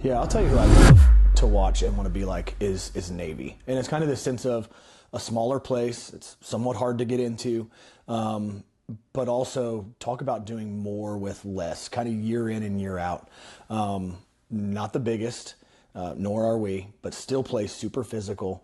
Yeah, I'll tell you who I love to watch and want to be like is Navy. And it's kind of this sense of a smaller place. It's somewhat hard to get into, but also talk about doing more with less, kind of year in and year out. Not the biggest, nor are we, but still play super physical,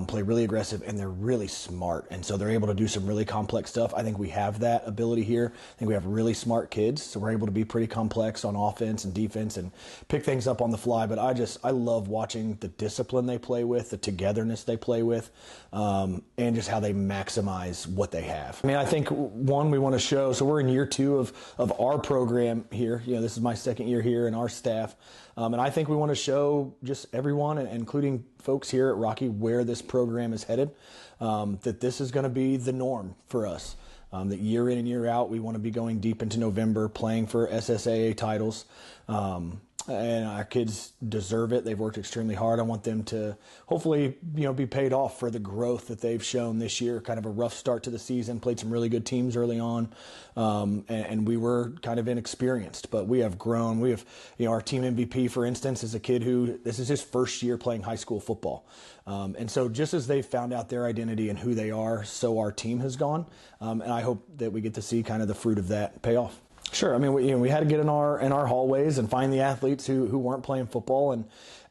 play really aggressive, and they're really smart. And so they're able to do some really complex stuff. I think we have that ability here. I think we have really smart kids, so we're able to be pretty complex on offense and defense and pick things up on the fly. But I love watching the discipline they play with, the togetherness they play with, and just how they maximize what they have. I mean, I think, one, we want to show, so we're in year 2 of our program here. You know, this is my second year here and our staff. And I think we want to show just everyone, including folks here at Rocky, where this program is headed, that this is going to be the norm for us. That year in and year out, we want to be going deep into November, playing for SSAA titles. And our kids deserve it. They've worked extremely hard. I want them to hopefully, be paid off for the growth that they've shown this year. Kind of a rough start to the season, played some really good teams early on, and we were kind of inexperienced, but we have grown. We have, our team MVP, for instance, is a kid who, this is his first year playing high school football. And so just as they found out their identity and who they are, so our team has gone. And I hope that we get to see kind of the fruit of that pay off. Sure. I mean, we had to get in our hallways and find the athletes who weren't playing football,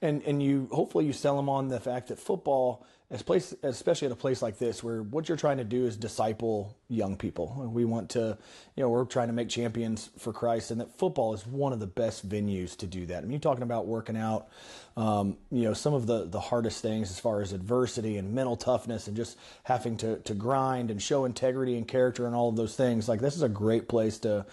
and you hopefully you sell them on the fact that football, especially at a place like this, where what you're trying to do is disciple young people. We want to, we're trying to make champions for Christ, and that football is one of the best venues to do that. I mean, you're talking about working out, some of the hardest things as far as adversity and mental toughness and just having to grind and show integrity and character and all of those things. Like, this is a great place to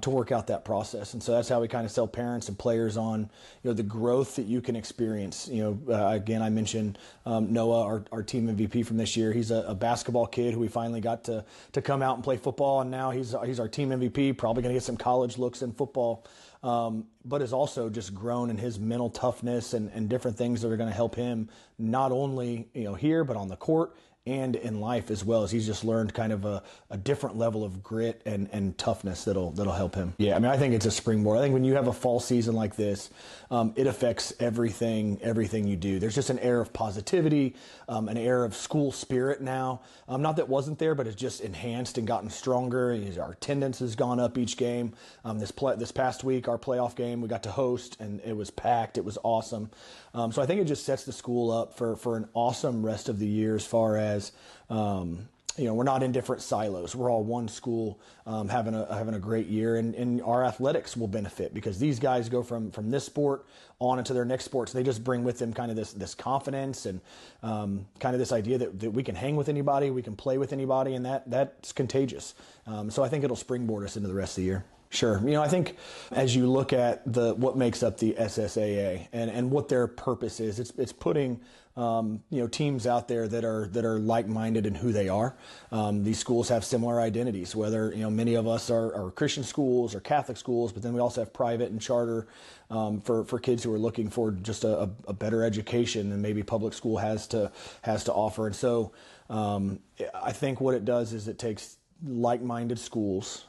work out that process. And so that's how we kind of sell parents and players on, the growth that you can experience. Again, I mentioned Noah, our team MVP from this year. He's a basketball kid who we finally got to come out and play football, and now he's our team MVP, probably going to get some college looks in football, but has also just grown in his mental toughness and different things that are going to help him not only here, but on the court and in life as well, as he's just learned kind of a different level of grit and toughness that'll help him. Yeah, I mean, I think it's a springboard. I think when you have a fall season like this, it affects everything you do. There's just an air of positivity, an air of school spirit now. Not that wasn't there, but it's just enhanced and gotten stronger. Our attendance has gone up each game. This past week, our playoff game, we got to host, and it was packed. It was awesome. So I think it just sets the school up for an awesome rest of the year as far as we're not in different silos. We're all one school, having a great year, and our athletics will benefit because these guys go from this sport on into their next sports. They just bring with them kind of this confidence and kind of this idea that we can hang with anybody, we can play with anybody, and that's contagious. So I think it'll springboard us into the rest of the year. Sure. I think as you look at what makes up the SSAA and what their purpose is, it's putting teams out there that are like-minded in who they are. These schools have similar identities, whether many of us are Christian schools or Catholic schools, but then we also have private and charter for kids who are looking for just a better education than maybe public school has to offer. And so I think what it does is it takes like-minded schools,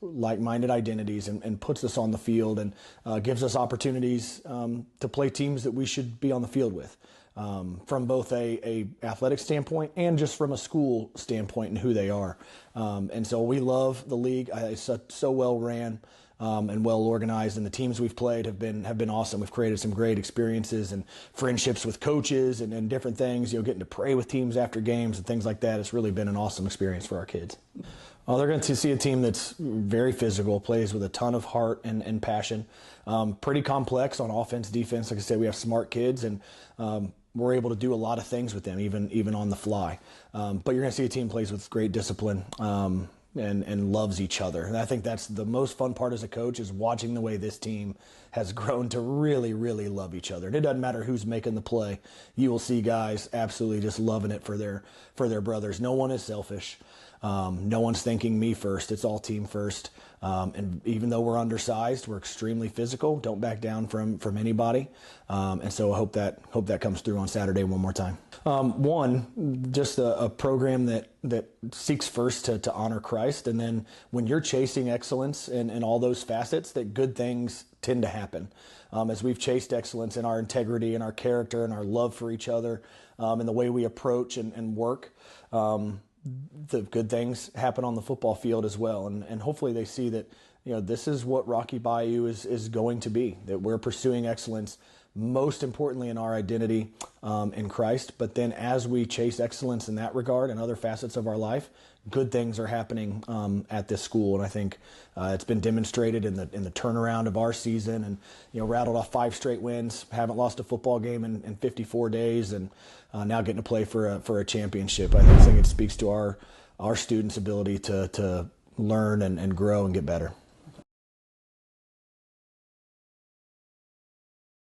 like-minded identities, and puts us on the field and gives us opportunities to play teams that we should be on the field with, from both a athletic standpoint and just from a school standpoint and who they are. And so we love the league. It's so well ran and well organized, and the teams we've played have been awesome. We've created some great experiences and friendships with coaches and different things. Getting to pray with teams after games and things like that. It's really been an awesome experience for our kids. They're going to see a team that's very physical, plays with a ton of heart and passion, pretty complex on offense, defense. Like I said, we have smart kids, and we're able to do a lot of things with them, even on the fly. But you're going to see a team plays with great discipline and loves each other. And I think that's the most fun part as a coach, is watching the way this team has grown to really, really love each other. And it doesn't matter who's making the play. You will see guys absolutely just loving it for their brothers. No one is selfish. No one's thinking me first. It's all team first. And even though we're undersized, we're extremely physical. Don't back down from anybody. And so I hope that comes through on Saturday one more time. One, just a program that seeks first to honor Christ. And then when you're chasing excellence in all those facets, that good things tend to happen. As we've chased excellence in our integrity and our character and our love for each other, and the way we approach and work, the good things happen on the football field as well. And hopefully they see that, this is what Rocky Bayou is going to be, that we're pursuing excellence, most importantly in our identity in Christ. But then as we chase excellence in that regard and other facets of our life, good things are happening at this school. And I think it's been demonstrated in the turnaround of our season, and rattled off 5 straight wins, haven't lost a football game in 54 days, and now getting to play for a championship. I think it speaks to our students' ability to learn and grow and get better.